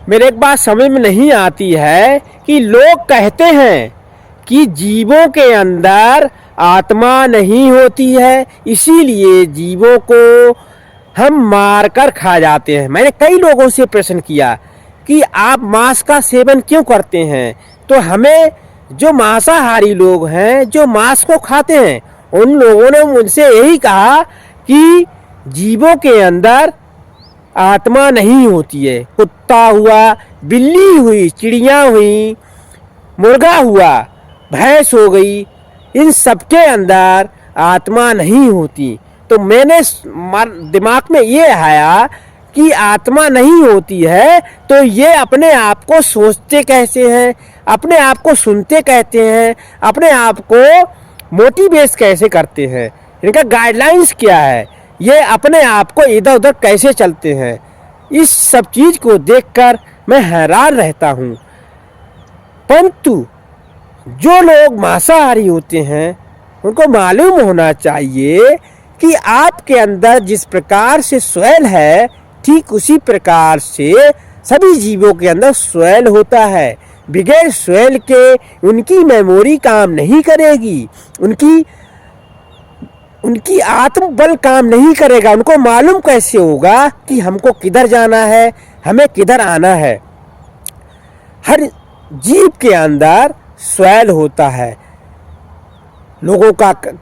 मेरे एक बात समझ में नहीं आती है कि लोग कहते हैं कि जीवों के अंदर आत्मा नहीं होती है, इसीलिए जीवों को हम मार कर खा जाते हैं। मैंने कई लोगों से प्रश्न किया कि आप मांस का सेवन क्यों करते हैं, तो हमें जो मांसाहारी लोग हैं, जो मांस को खाते हैं, उन लोगों ने मुझसे यही कहा कि जीवों के अंदर आत्मा नहीं होती है। कुत्ता हुआ, बिल्ली हुई, चिड़िया हुई, मुर्गा हुआ, भैंस हो गई, इन सबके अंदर आत्मा नहीं होती। तो मैंने दिमाग में ये आया कि आत्मा नहीं होती है तो ये अपने आप को सोचते कैसे हैं, अपने आप को सुनते कहते हैं, अपने आप को मोटिवेट कैसे करते हैं, इनका गाइडलाइंस क्या है, ये अपने आप को इधर उधर कैसे चलते हैं। इस सब चीज़ को देखकर मैं हैरान रहता हूँ। परंतु जो लोग मांसाहारी होते हैं उनको मालूम होना चाहिए कि आपके अंदर जिस प्रकार से स्वैल है, ठीक उसी प्रकार से सभी जीवों के अंदर स्वैल होता है। बगैर स्वैल के उनकी मेमोरी काम नहीं करेगी, उनकी आत्म बल काम नहीं करेगा। उनको मालूम कैसे होगा कि हमको किधर जाना है, हमें किधर आना है। हर जीव के अंदर स्वैल होता है।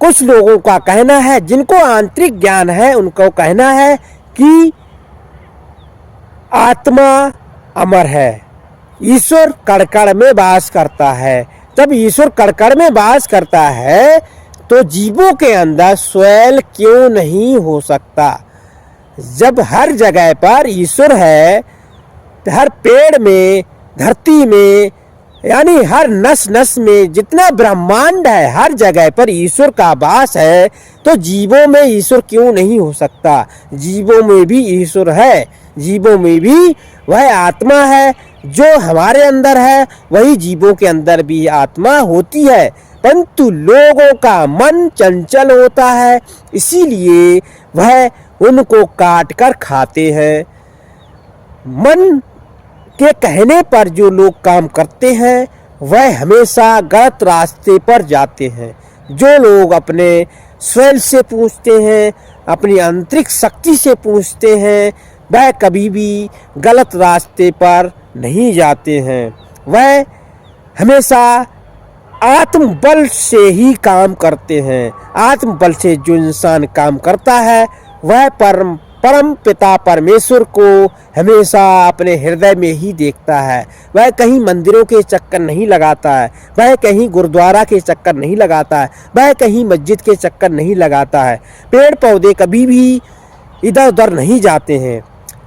कुछ लोगों का कहना है, जिनको आंतरिक ज्ञान है, उनको कहना है कि आत्मा अमर है, ईश्वर कण-कण में वास करता है। जब ईश्वर कण-कण में वास करता है तो जीवों के अंदर स्वैल क्यों नहीं हो सकता। जब हर जगह पर ईश्वर है, हर पेड़ में, धरती में, यानी हर नस नस में जितना ब्रह्मांड है, हर जगह पर ईश्वर का वास है, तो जीवों में ईश्वर क्यों नहीं हो सकता। जीवों में भी ईश्वर है, जीवों में भी वह आत्मा है जो हमारे अंदर है, वही जीवों के अंदर भी आत्मा होती है। परंतु लोगों का मन चंचल होता है, इसीलिए वह उनको काट कर खाते हैं। मन के कहने पर जो लोग काम करते हैं वह हमेशा गलत रास्ते पर जाते हैं। जो लोग अपने स्वयं से पूछते हैं, अपनी आंतरिक शक्ति से पूछते हैं, वह कभी भी गलत रास्ते पर नहीं जाते हैं। वह हमेशा आत्मबल से ही काम करते हैं। आत्मबल से जो इंसान काम करता है वह परम पिता परमेश्वर को हमेशा अपने हृदय में ही देखता है। वह कहीं मंदिरों के चक्कर नहीं लगाता है, वह कहीं गुरुद्वारा के चक्कर नहीं लगाता है, वह कहीं मस्जिद के चक्कर नहीं लगाता है। पेड़ पौधे कभी भी इधर उधर नहीं जाते हैं।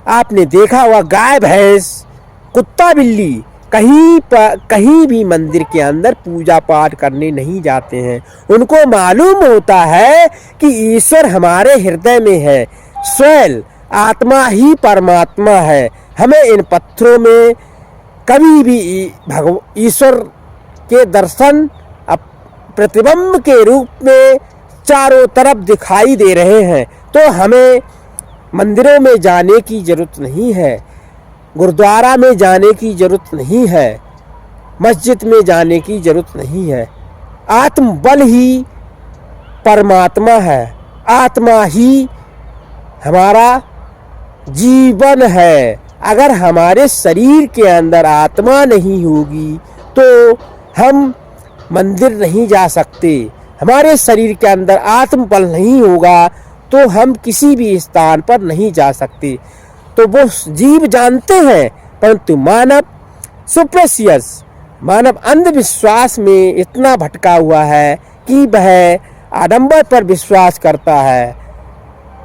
आपने देखा हुआ गाय भैंस, कुत्ता बिल्ली कहीं भी मंदिर के अंदर पूजा पाठ करने नहीं जाते हैं। उनको मालूम होता है कि ईश्वर हमारे हृदय में है, स्वयं आत्मा ही परमात्मा है। हमें इन पत्थरों में कभी भी ईश्वर के दर्शन प्रतिबिंब के रूप में चारों तरफ दिखाई दे रहे हैं। तो हमें मंदिरों में जाने की जरूरत नहीं है, गुरुद्वारा में जाने की जरूरत नहीं है, मस्जिद में जाने की जरूरत नहीं है। आत्मबल ही परमात्मा है, आत्मा ही हमारा जीवन है। अगर हमारे शरीर के अंदर आत्मा नहीं होगी तो हम मंदिर नहीं जा सकते। हमारे शरीर के अंदर आत्मबल नहीं होगा तो हम किसी भी स्थान पर नहीं जा सकते। तो वो जीव जानते हैं, परंतु मानव अंधविश्वास में इतना भटका हुआ है कि वह आडंबर पर विश्वास करता है।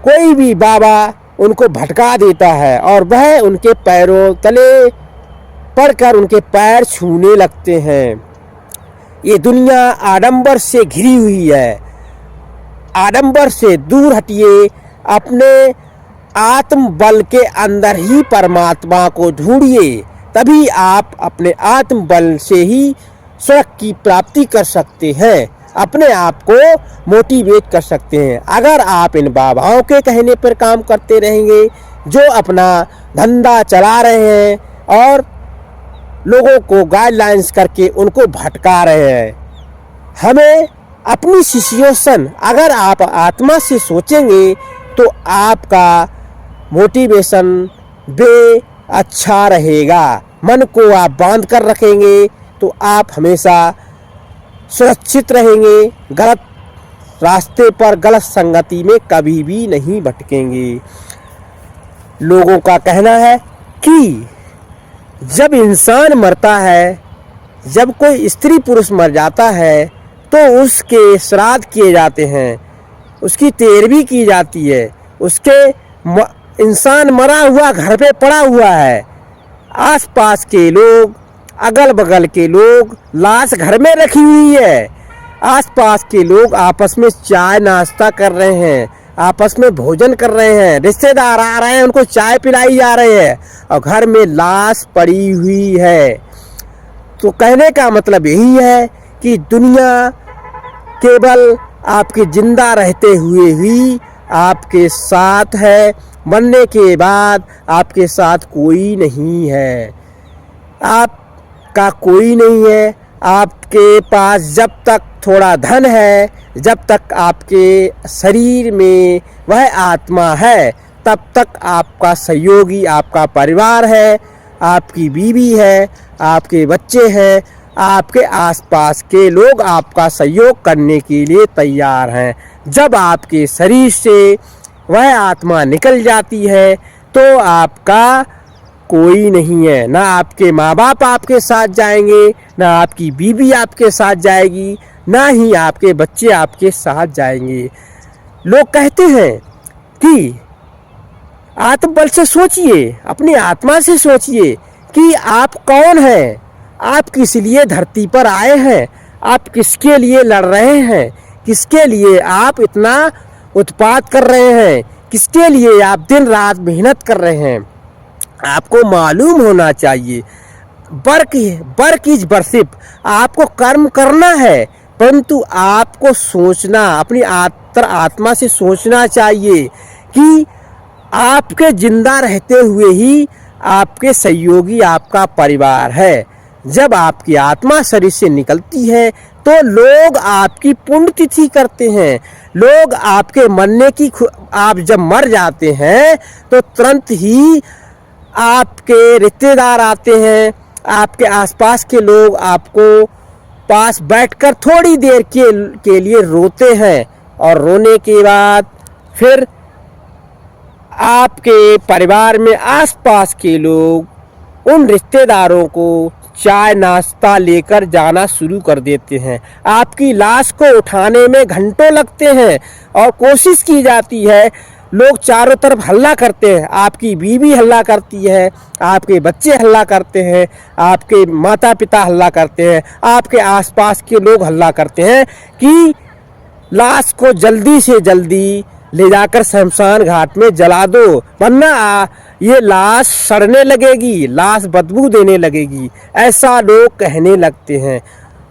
कोई भी बाबा उनको भटका देता है और वह उनके पैरों तले पड़कर उनके पैर छूने लगते हैं। ये दुनिया आडंबर से घिरी हुई है। आडंबर से दूर हटिए, अपने आत्म बल के अंदर ही परमात्मा को ढूंढिए, तभी आप अपने आत्म बल से ही स्वर्ग की प्राप्ति कर सकते हैं, अपने आप को मोटिवेट कर सकते हैं। अगर आप इन बाबाओं के कहने पर काम करते रहेंगे, जो अपना धंधा चला रहे हैं और लोगों को गाइडलाइंस करके उनको भटका रहे हैं। हमें अपनी सिचुएशन अगर आप आत्मा से सोचेंगे तो आपका मोटिवेशन अच्छा रहेगा। मन को आप बांध कर रखेंगे तो आप हमेशा सुरक्षित रहेंगे, गलत रास्ते पर, गलत संगति में कभी भी नहीं भटकेंगे। लोगों का कहना है कि जब इंसान मरता है, जब कोई स्त्री पुरुष मर जाता है तो उसके श्राद्ध किए जाते हैं, उसकी तेरहवीं की जाती है। उसके इंसान मरा हुआ घर पे पड़ा हुआ है, आसपास के लोग, अगल बगल के लोग, लाश घर में रखी हुई है, आसपास के लोग आपस में चाय नाश्ता कर रहे हैं, आपस में भोजन कर रहे हैं, रिश्तेदार आ रहे हैं, उनको चाय पिलाई जा रही है और घर में लाश पड़ी हुई है। तो कहने का मतलब यही है कि दुनिया केवल आपके जिंदा रहते हुए ही आपके साथ है, मरने के बाद आपके साथ कोई नहीं है, आपका कोई नहीं है। आपके पास जब तक थोड़ा धन है, जब तक आपके शरीर में वह आत्मा है, तब तक आपका सहयोगी आपका परिवार है, आपकी बीवी है, आपके बच्चे हैं, आपके आसपास के लोग आपका सहयोग करने के लिए तैयार हैं। जब आपके शरीर से वह आत्मा निकल जाती है तो आपका कोई नहीं है, ना आपके माँ बाप आपके साथ जाएंगे, ना आपकी बीवी आपके साथ जाएगी, ना ही आपके बच्चे आपके साथ जाएंगे। लोग कहते हैं कि आत्मबल से सोचिए, अपनी आत्मा से सोचिए कि आप कौन हैं, आप किस लिए धरती पर आए हैं, आप किसके लिए लड़ रहे हैं, किसके लिए आप इतना उत्पात कर रहे हैं, किसके लिए आप दिन रात मेहनत कर रहे हैं। आपको मालूम होना चाहिए वर्क इज वर्शिप, आपको कर्म करना है, परंतु आपको सोचना, अपनी आत्मा से सोचना चाहिए कि आपके जिंदा रहते हुए ही आपके सहयोगी आपका परिवार है। जब आपकी आत्मा शरीर से निकलती है तो लोग आपकी पुण्यतिथि करते हैं, लोग आपके मरने की, आप जब मर जाते हैं तो तुरंत ही आपके रिश्तेदार आते हैं, आपके आसपास के लोग आपको पास बैठकर थोड़ी देर के लिए रोते हैं और रोने के बाद फिर आपके परिवार में आसपास के लोग उन रिश्तेदारों को चाय नाश्ता लेकर जाना शुरू कर देते हैं। आपकी लाश को उठाने में घंटों लगते हैं और कोशिश की जाती है, लोग चारों तरफ हल्ला करते हैं, आपकी बीवी हल्ला करती है, आपके बच्चे हल्ला करते हैं, आपके माता पिता हल्ला करते हैं, आपके आसपास के लोग हल्ला करते हैं कि लाश को जल्दी से जल्दी ले जाकर शमशान घाट में जला दो, वरना ये लाश सड़ने लगेगी, लाश बदबू देने लगेगी, ऐसा लोग कहने लगते हैं।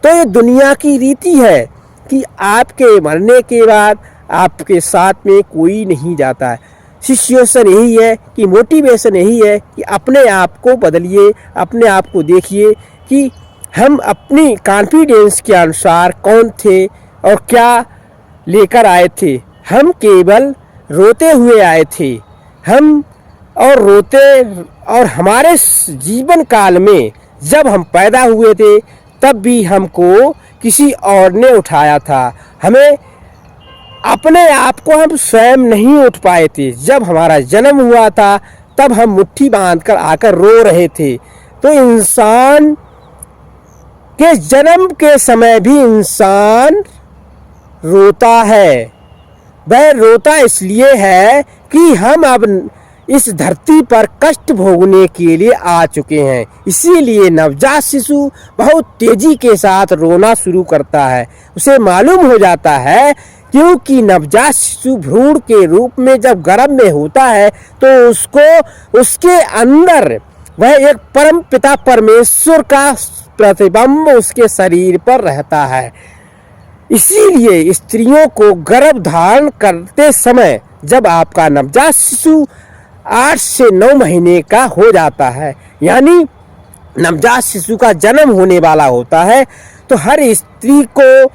तो ये दुनिया की रीति है कि आपके मरने के बाद आपके साथ में कोई नहीं जाता है। सिचुएशन यही है कि मोटिवेशन यही है कि अपने आप को बदलिए, अपने आप को देखिए कि हम अपनी कॉन्फिडेंस के अनुसार कौन थे और क्या लेकर आए थे। हम केवल रोते हुए आए थे, हम और रोते, और हमारे जीवन काल में जब हम पैदा हुए थे तब भी हमको किसी और ने उठाया था, हमें अपने आप को हम स्वयं नहीं उठ पाए थे। जब हमारा जन्म हुआ था तब हम मुट्ठी बांधकर आकर रो रहे थे। तो इंसान के जन्म के समय भी इंसान रोता है। वह रोता इसलिए है कि हम अब इस धरती पर कष्ट भोगने के लिए आ चुके हैं, इसीलिए नवजात शिशु बहुत तेजी के साथ रोना शुरू करता है। उसे मालूम हो जाता है क्योंकि नवजात शिशु भ्रूण के रूप में जब गर्भ में होता है तो उसको उसके अंदर वह एक परम पिता परमेश्वर का प्रतिबिंब उसके शरीर पर रहता है। इसीलिए स्त्रियों को गर्भ धारण करते समय जब आपका नवजात शिशु 8 से 9 महीने का हो जाता है, यानी नवजात शिशु का जन्म होने वाला होता है, तो हर स्त्री को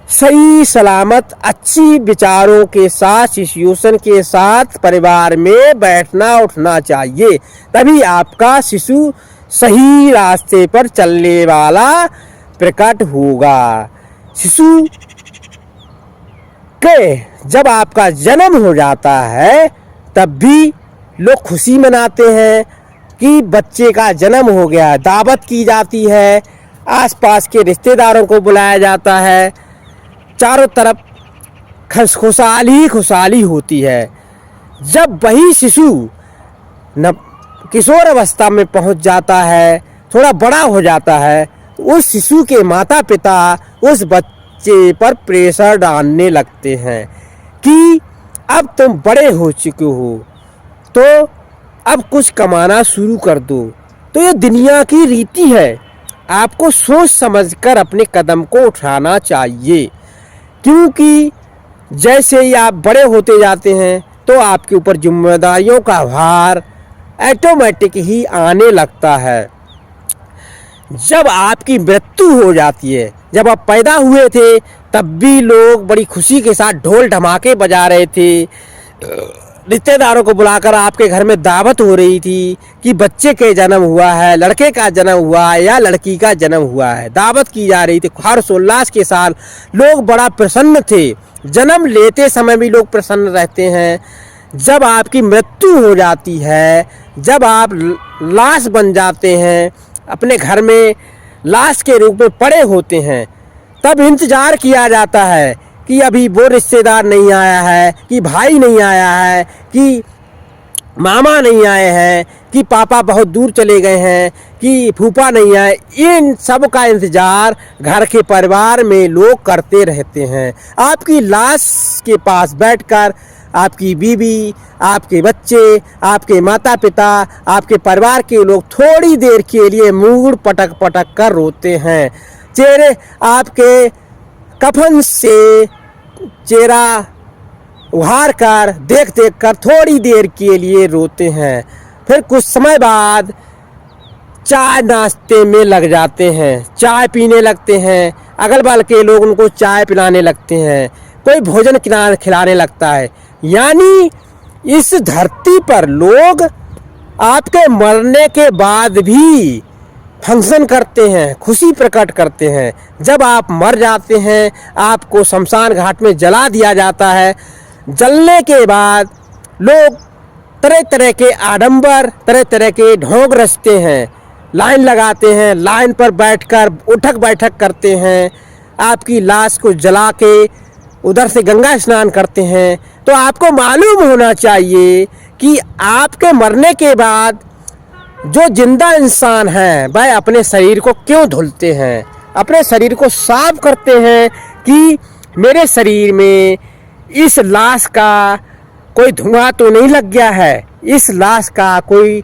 सही सलामत अच्छी विचारों के साथ, सिचुएशन के साथ परिवार में बैठना उठना चाहिए। तभी आपका शिशु सही रास्ते पर चलने वाला प्रकट होगा। शिशु के जब आपका जन्म हो जाता है तब भी लोग खुशी मनाते हैं कि बच्चे का जन्म हो गया। दावत की जाती है, आसपास के रिश्तेदारों को बुलाया जाता है, चारों तरफ खुशहाली खुशहाली होती है। जब वही शिशु किशोर अवस्था में पहुंच जाता है, थोड़ा बड़ा हो जाता है, तो उस शिशु के माता पिता उस बच्चे पर प्रेशर डालने लगते हैं कि अब तुम बड़े हो चुके हो तो अब कुछ कमाना शुरू कर दो। तो ये दुनिया की रीति है, आपको सोच समझकर अपने कदम को उठाना चाहिए, क्योंकि जैसे ही आप बड़े होते जाते हैं तो आपके ऊपर जिम्मेदारियों का भार ऑटोमेटिक ही आने लगता है। जब आपकी मृत्यु हो जाती है, जब आप पैदा हुए थे तब भी लोग बड़ी खुशी के साथ ढोल ढमाके बजा रहे थे, रिश्तेदारों को बुलाकर आपके घर में दावत हो रही थी कि बच्चे के जन्म हुआ है, लड़के का जन्म हुआ है या लड़की का जन्म हुआ है, दावत की जा रही थी। हर्षोल्लास के साथ लोग बड़ा प्रसन्न थे। जन्म लेते समय भी लोग प्रसन्न रहते हैं। जब आपकी मृत्यु हो जाती है, जब आप लाश बन जाते हैं, अपने घर में लाश के रूप में पड़े होते हैं, तब इंतज़ार किया जाता है कि अभी वो रिश्तेदार नहीं आया है, कि भाई नहीं आया है, कि मामा नहीं आए हैं, कि पापा बहुत दूर चले गए हैं, कि फूफा नहीं आए। इन सब का इंतज़ार घर के परिवार में लोग करते रहते हैं। आपकी लाश के पास बैठकर आपकी बीवी, आपके बच्चे, आपके माता पिता, आपके परिवार के लोग थोड़ी देर के लिए मुंह पटक पटक कर रोते हैं। चेहरे आपके कफन से चेहरा उघाड़ कर देख देख कर थोड़ी देर के लिए रोते हैं। फिर कुछ समय बाद चाय नाश्ते में लग जाते हैं, चाय पीने लगते हैं, अगल बगल के लोग उनको चाय पिलाने लगते हैं, कोई भोजन खिलाने लगता है। यानी इस धरती पर लोग आपके मरने के बाद भी फंक्शन करते हैं, खुशी प्रकट करते हैं। जब आप मर जाते हैं, आपको शमशान घाट में जला दिया जाता है। जलने के बाद लोग तरह तरह के आडंबर, तरह तरह के ढोंग रचते हैं, लाइन लगाते हैं, लाइन पर बैठकर उठक बैठक करते हैं, आपकी लाश को जला के उधर से गंगा स्नान करते हैं। तो आपको मालूम होना चाहिए कि आपके मरने के बाद जो जिंदा इंसान हैं वह अपने शरीर को क्यों धुलते हैं, अपने शरीर को साफ करते हैं कि मेरे शरीर में इस लाश का कोई धुआं तो नहीं लग गया है, इस लाश का कोई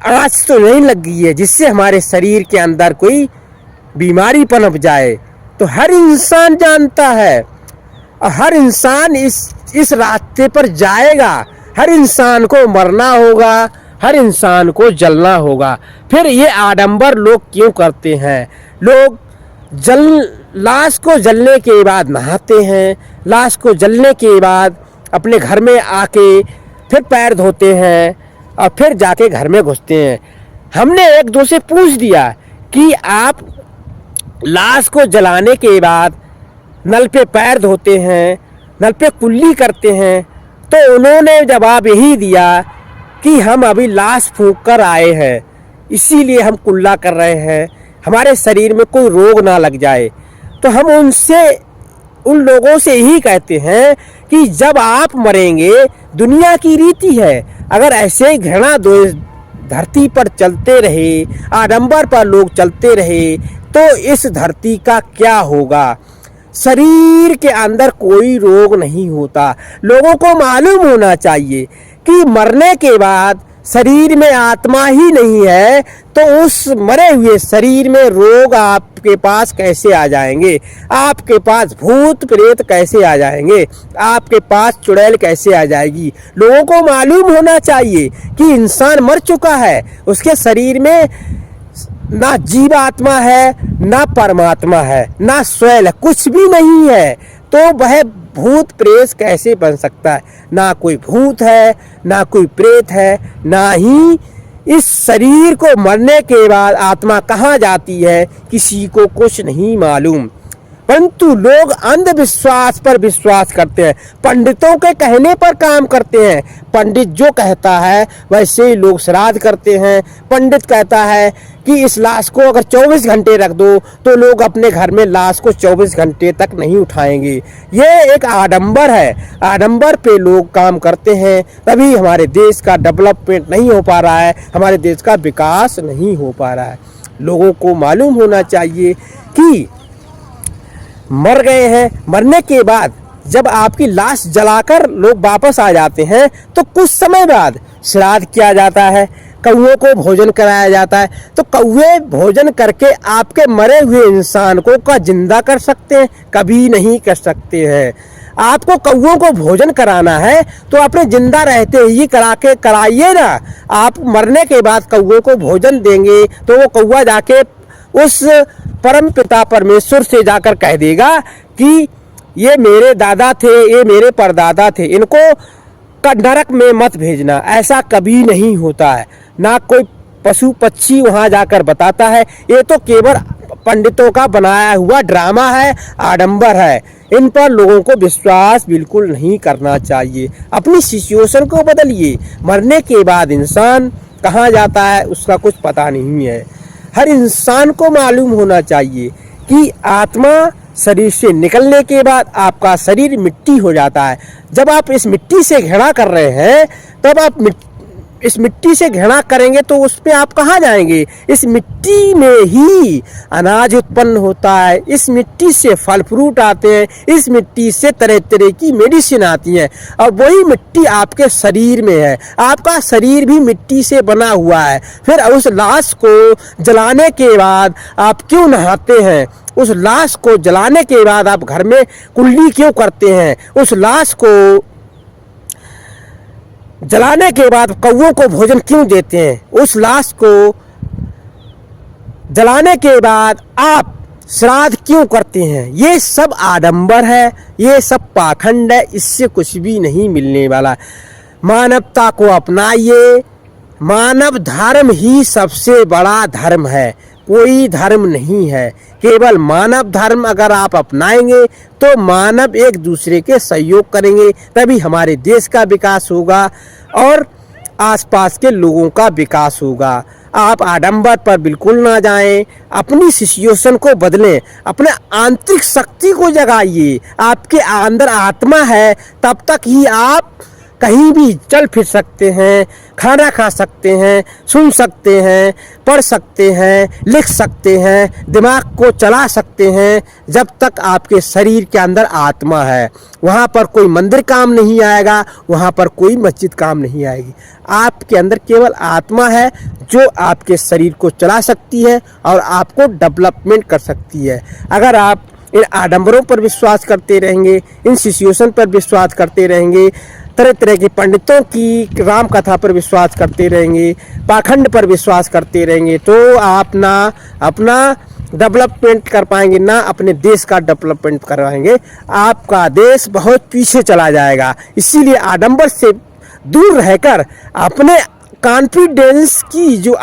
आँच तो नहीं लग गई है जिससे हमारे शरीर के अंदर कोई बीमारी पनप जाए। तो हर इंसान जानता है और हर इंसान इस रास्ते पर जाएगा। हर इंसान को मरना होगा, हर इंसान को जलना होगा। फिर ये आडंबर लोग क्यों करते हैं? लोग लाश को जलने के बाद नहाते हैं, लाश को जलने के बाद अपने घर में आके फिर पैर धोते हैं और फिर जाके घर में घुसते हैं। हमने एक दो से पूछ दिया कि आप लाश को जलाने के बाद नल पे पैर धोते हैं, नल पे कुल्ली करते हैं, तो उन्होंने जवाब यही दिया कि हम अभी लाश फूंक कर आए हैं, इसीलिए हम कुल्ला कर रहे हैं, हमारे शरीर में कोई रोग ना लग जाए। तो हम उन लोगों से यही कहते हैं कि जब आप मरेंगे, दुनिया की रीति है, अगर ऐसे ही घृणा द्वेष धरती पर चलते रहे, आडंबर पर लोग चलते रहे, तो इस धरती का क्या होगा? शरीर के अंदर कोई रोग नहीं होता। लोगों को मालूम होना चाहिए कि मरने के बाद शरीर में आत्मा ही नहीं है तो उस मरे हुए शरीर में रोग आपके पास कैसे आ जाएंगे? आपके पास भूत प्रेत कैसे आ जाएंगे? आपके पास चुड़ैल कैसे आ जाएगी? लोगों को मालूम होना चाहिए कि इंसान मर चुका है, उसके शरीर में ना जीवात्मा है, ना परमात्मा है, ना स्वैल, कुछ भी नहीं है। तो वह भूत प्रेत कैसे बन सकता है? ना कोई भूत है, ना कोई प्रेत है, ना ही इस शरीर को मरने के बाद आत्मा कहाँ जाती है, किसी को कुछ नहीं मालूम। परंतु लोग अंधविश्वास पर विश्वास करते हैं, पंडितों के कहने पर काम करते हैं। पंडित जो कहता है वैसे ही लोग श्राद्ध करते हैं। पंडित कहता है कि इस लाश को अगर 24 घंटे रख दो तो लोग अपने घर में लाश को 24 घंटे तक नहीं उठाएंगे। ये एक आडंबर है, आडंबर पे लोग काम करते हैं, तभी हमारे देश का डेवलपमेंट नहीं हो पा रहा है, हमारे देश का विकास नहीं हो पा रहा है। लोगों को मालूम होना चाहिए कि मर गए हैं, मरने के बाद जब आपकी लाश जलाकर लोग वापस आ जाते हैं तो कुछ समय बाद श्राद्ध किया जाता है, कौओं को भोजन कराया जाता है। तो कौए भोजन करके आपके मरे हुए इंसान को क्या जिंदा कर सकते हैं? कभी नहीं कर सकते हैं। आपको कौओं को भोजन कराना है तो अपने जिंदा रहते ही कराइए ना। आप मरने के बाद कौओं को भोजन देंगे तो वो कौआ जाके उस परम पिता परमेश्वर से जाकर कह देगा कि ये मेरे दादा थे, ये मेरे परदादा थे, इनको नरक में मत भेजना। ऐसा कभी नहीं होता है, ना कोई पशु पक्षी वहां जाकर बताता है। ये तो केवल पंडितों का बनाया हुआ ड्रामा है, आडंबर है। इन पर लोगों को विश्वास बिल्कुल नहीं करना चाहिए। अपनी सिचुएशन को बदलिए। मरने के बाद इंसान कहाँ जाता है उसका कुछ पता नहीं है। हर इंसान को मालूम होना चाहिए कि आत्मा शरीर से निकलने के बाद आपका शरीर मिट्टी हो जाता है। जब आप इस मिट्टी से घृणा कर रहे हैं तब आप इस मिट्टी से घृणा करेंगे तो उस पे आप कहाँ जाएंगे? इस मिट्टी में ही अनाज उत्पन्न होता है, इस मिट्टी से फल फ्रूट आते हैं, इस मिट्टी से तरह तरह की मेडिसिन आती है और वही मिट्टी आपके शरीर में है। आपका शरीर भी मिट्टी से बना हुआ है। फिर उस लाश को जलाने के बाद आप क्यों नहाते हैं? उस लाश को जलाने के बाद आप घर में कुल्ली क्यों करते हैं? उस लाश को जलाने के बाद कौओं को भोजन क्यों देते हैं? उस लाश को जलाने के बाद आप श्राद्ध क्यों करते हैं? ये सब आडंबर है, ये सब पाखंड है, इससे कुछ भी नहीं मिलने वाला। मानवता को अपनाइए। मानव धर्म ही सबसे बड़ा धर्म है, कोई धर्म नहीं है। केवल मानव धर्म अगर आप अपनाएंगे तो मानव एक दूसरे के सहयोग करेंगे, तभी हमारे देश का विकास होगा और आसपास के लोगों का विकास होगा। आप आडंबर पर बिल्कुल ना जाएं, अपनी सिचुएशन को बदलें, अपने आंतरिक शक्ति को जगाइए। आपके अंदर आत्मा है, तब तक ही आप कहीं भी चल फिर सकते हैं, खाना खा सकते हैं, सुन सकते हैं, पढ़ सकते हैं, लिख सकते हैं, दिमाग को चला सकते हैं। जब तक आपके शरीर के अंदर आत्मा है, वहाँ पर कोई मंदिर काम नहीं आएगा, वहाँ पर कोई मस्जिद काम नहीं आएगी। आपके अंदर केवल आत्मा है जो आपके शरीर को चला सकती है और आपको डेवलपमेंट कर सकती है। अगर आप इन आडंबरों पर विश्वास करते रहेंगे, इन सिचुएशन पर विश्वास करते रहेंगे, तरह तरह के पंडितों की राम कथा पर विश्वास करते रहेंगे, पाखंड पर विश्वास करते रहेंगे, तो आप ना अपना डेवलपमेंट कर पाएंगे, ना अपने देश का डेवलपमेंट करवाएंगे। आपका देश बहुत पीछे चला जाएगा। इसीलिए आडंबर से दूर रहकर अपने कॉन्फिडेंस की जो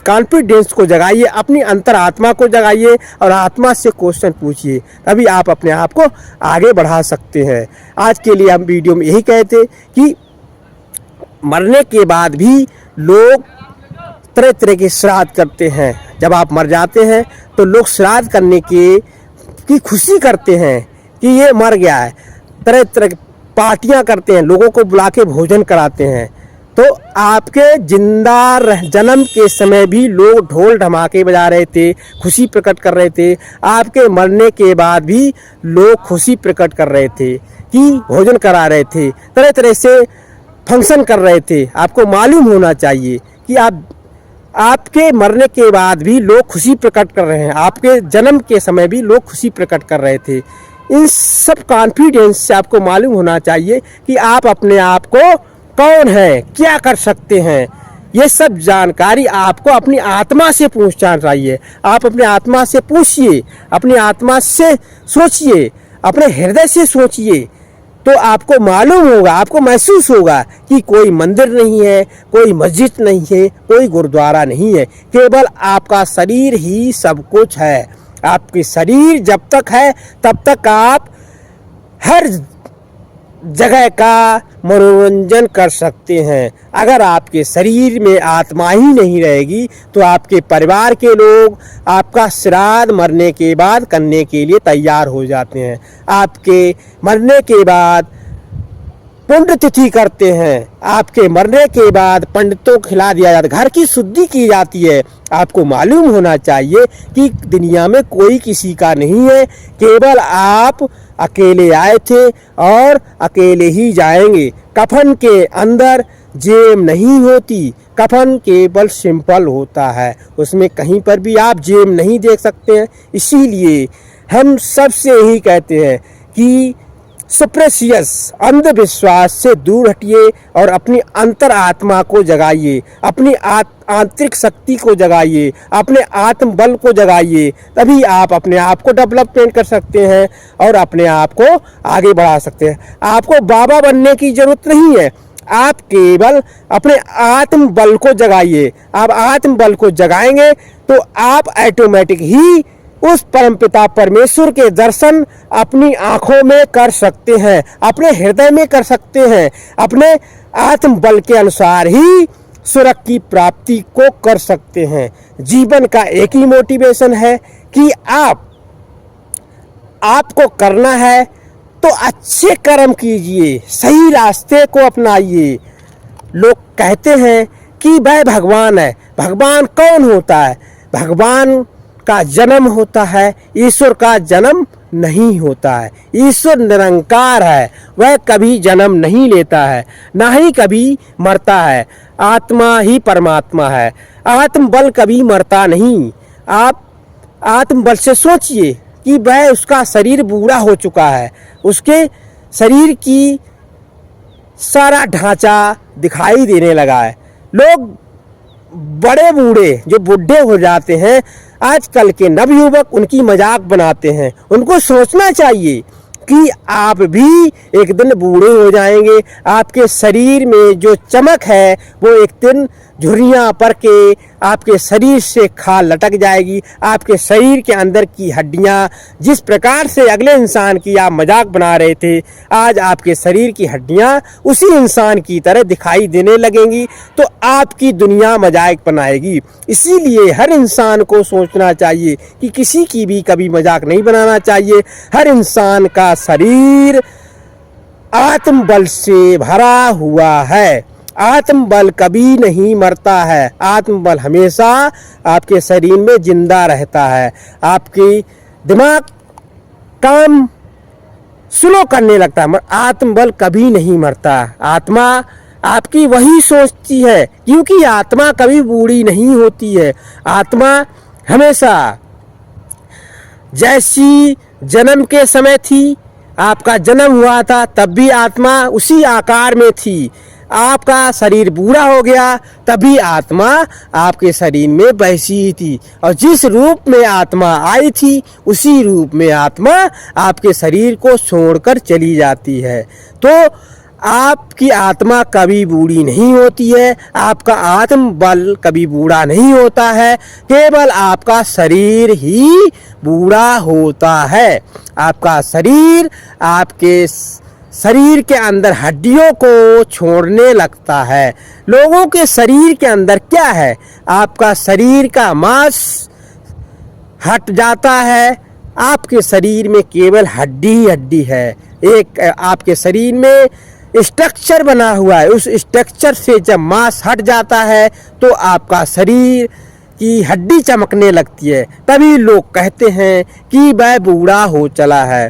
कॉन्फिडेंस को जगाइए, अपनी अंतरात्मा को जगाइए और आत्मा से क्वेश्चन पूछिए, तभी आप अपने आप को आगे बढ़ा सकते हैं। आज के लिए हम वीडियो में यही कहते कि मरने के बाद भी लोग तरह तरह के श्राद्ध करते हैं। जब आप मर जाते हैं तो लोग श्राद्ध करने की खुशी करते हैं कि ये मर गया है। तरह तरह की पार्टियां करते हैं, लोगों को बुला के भोजन कराते हैं। तो आपके जिंदा जन्म के समय भी लोग ढोल ढमाके बजा रहे थे, खुशी प्रकट कर रहे थे। आपके मरने के बाद भी लोग खुशी प्रकट कर रहे थे कि भोजन करा रहे थे। तरह तरह से फंक्शन कर रहे थे। आपको मालूम होना चाहिए कि आपके मरने के बाद भी लोग खुशी प्रकट कर रहे हैं, आपके जन्म के समय भी लोग खुशी प्रकट कर रहे थे। इन सब कॉन्फिडेंस से आपको मालूम होना चाहिए कि आप अपने आप को कौन है, क्या कर सकते हैं। ये सब जानकारी आपको अपनी आत्मा से पूछना चाहिए। आप अपने आत्मा से पूछिए, अपनी आत्मा से सोचिए, अपने हृदय से सोचिए, तो आपको मालूम होगा, आपको महसूस होगा कि कोई मंदिर नहीं है, कोई मस्जिद नहीं है, कोई गुरुद्वारा नहीं है, केवल आपका शरीर ही सब कुछ है। आपकी शरीर जब तक है तब तक आप हर जगह का मनोरंजन कर सकते हैं। अगर आपके शरीर में आत्मा ही नहीं रहेगी तो आपके परिवार के लोग आपका श्राद्ध मरने के बाद करने के लिए तैयार हो जाते हैं। आपके मरने के बाद पुण्यतिथि करते हैं। आपके मरने के बाद पंडितों को खिला दिया जाता है, घर की शुद्धि की जाती है। आपको मालूम होना चाहिए कि दुनिया में कोई किसी का नहीं है, केवल आप अकेले आए थे और अकेले ही जाएंगे। कफन के अंदर जेब नहीं होती, कफन केवल सिंपल होता है, उसमें कहीं पर भी आप जेब नहीं देख सकते हैं। इसीलिए हम सबसे यही कहते हैं कि सुप्रेसियस अंधविश्वास से दूर हटिए और अपनी अंतर आत्मा को जगाइए, अपनी आंतरिक शक्ति को जगाइए, अपने आत्म बल को जगाइए। तभी आप अपने आप को डेवलपमेंट कर सकते हैं और अपने आप को आगे बढ़ा सकते हैं। आपको बाबा बनने की जरूरत नहीं है, आप केवल अपने आत्म बल को जगाइए। आप आत्म बल को जगाएंगे तो आप ऑटोमेटिक ही उस परमपिता परमेश्वर के दर्शन अपनी आंखों में कर सकते हैं, अपने हृदय में कर सकते हैं। अपने आत्म बल के अनुसार ही स्वर्ग की प्राप्ति को कर सकते हैं। जीवन का एक ही मोटिवेशन है कि आपको करना है तो अच्छे कर्म कीजिए, सही रास्ते को अपनाइए। लोग कहते हैं कि वह भगवान है। भगवान कौन होता है? भगवान का जन्म होता है, ईश्वर का जन्म नहीं होता है। ईश्वर निरंकार है, वह कभी जन्म नहीं लेता है, ना ही कभी मरता है। आत्मा ही परमात्मा है, आत्म बल कभी मरता नहीं। आप आत्म बल से सोचिए कि वह उसका शरीर बूढ़ा हो चुका है, उसके शरीर की सारा ढांचा दिखाई देने लगा है। लोग बड़े बूढ़े जो बूढ़े हो जाते हैं, आजकल के नवयुवक उनकी मजाक बनाते हैं। उनको सोचना चाहिए कि आप भी एक दिन बूढ़े हो जाएंगे। आपके शरीर में जो चमक है वो एक दिन झुर्रियाँ पर के आपके शरीर से खाल लटक जाएगी। आपके शरीर के अंदर की हड्डियाँ, जिस प्रकार से अगले इंसान की आप मजाक बना रहे थे, आज आपके शरीर की हड्डियाँ उसी इंसान की तरह दिखाई देने लगेंगी, तो आपकी दुनिया मजाक बनाएगी। इसीलिए हर इंसान को सोचना चाहिए कि किसी की भी कभी मजाक नहीं बनाना चाहिए। हर इंसान का शरीर आत्म बल से भरा हुआ है। आत्म बल कभी नहीं मरता है, आत्म बल हमेशा आपके शरीर में जिंदा रहता है। आपकी दिमाग काम स्लो करने लगता है, आत्म बल कभी नहीं मरता। आत्मा आपकी वही सोचती है, क्योंकि आत्मा कभी बूढ़ी नहीं होती है। आत्मा हमेशा जैसी जन्म के समय थी, आपका जन्म हुआ था तब भी आत्मा उसी आकार में थी। आपका शरीर बूढ़ा हो गया तभी आत्मा आपके शरीर में वैसी ही थी, और जिस रूप में आत्मा आई थी उसी रूप में आत्मा आपके शरीर को छोड़कर चली जाती है। तो आपकी आत्मा कभी बूढ़ी नहीं होती है, आपका आत्म बल कभी बूढ़ा नहीं होता है, केवल आपका शरीर ही बूढ़ा होता है। आपका शरीर आपके शरीर के अंदर हड्डियों को छोड़ने लगता है। लोगों के शरीर के अंदर क्या है? आपका शरीर का मांस हट जाता है, आपके शरीर में केवल हड्डी ही हड्डी है। एक आपके शरीर में स्ट्रक्चर बना हुआ है, उस स्ट्रक्चर से जब मांस हट जाता है तो आपका शरीर की हड्डी चमकने लगती है। तभी लोग कहते हैं कि वह बूढ़ा हो चला है।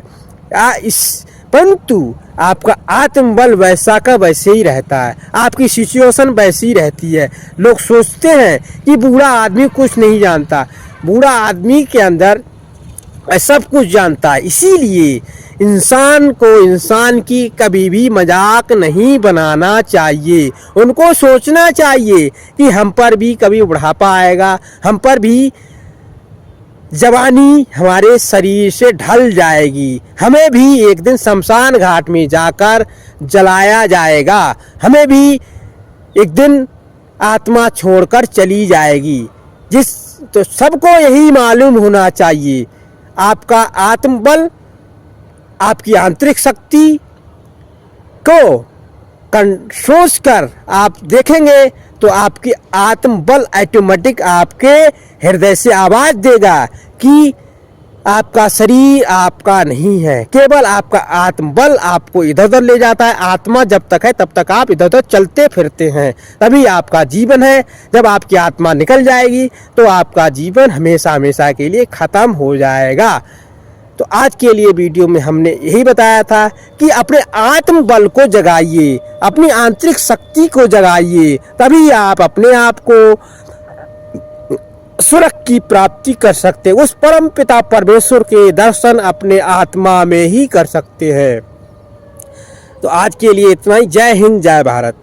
परंतु आपका आत्मबल वैसा का वैसे ही रहता है, आपकी सिचुएशन वैसी रहती है। लोग सोचते हैं कि बूढ़ा आदमी कुछ नहीं जानता, बूढ़ा आदमी के अंदर सब कुछ जानता है। इसीलिए इंसान को इंसान की कभी भी मजाक नहीं बनाना चाहिए। उनको सोचना चाहिए कि हम पर भी कभी बुढ़ापा आएगा, हम पर भी जवानी हमारे शरीर से ढल जाएगी, हमें भी एक दिन शमशान घाट में जाकर जलाया जाएगा, हमें भी एक दिन आत्मा छोड़कर चली जाएगी। तो सबको यही मालूम होना चाहिए, आपका आत्मबल, आपकी आंतरिक शक्ति को सोच कर आप देखेंगे तो आपकी आत्मबल ऑटोमेटिक आपके हृदय से आवाज़ देगा कि आपका शरीर आपका नहीं है, केवल आपका आत्मबल आपको इधर उधर ले जाता है। आत्मा जब तक है तब तक आप इधर उधर चलते फिरते हैं, तभी आपका जीवन है। जब आपकी आत्मा निकल जाएगी तो आपका जीवन हमेशा हमेशा के लिए ख़त्म हो जाएगा। तो आज के लिए वीडियो में हमने यही बताया था कि अपने आत्मबल को जगाइए, अपनी आंतरिक शक्ति को जगाइए, तभी आप अपने आप को स्वर्ग की प्राप्ति कर सकते हैं। उस परम पिता परमेश्वर के दर्शन अपने आत्मा में ही कर सकते हैं। तो आज के लिए इतना ही। जय हिंद, जय भारत।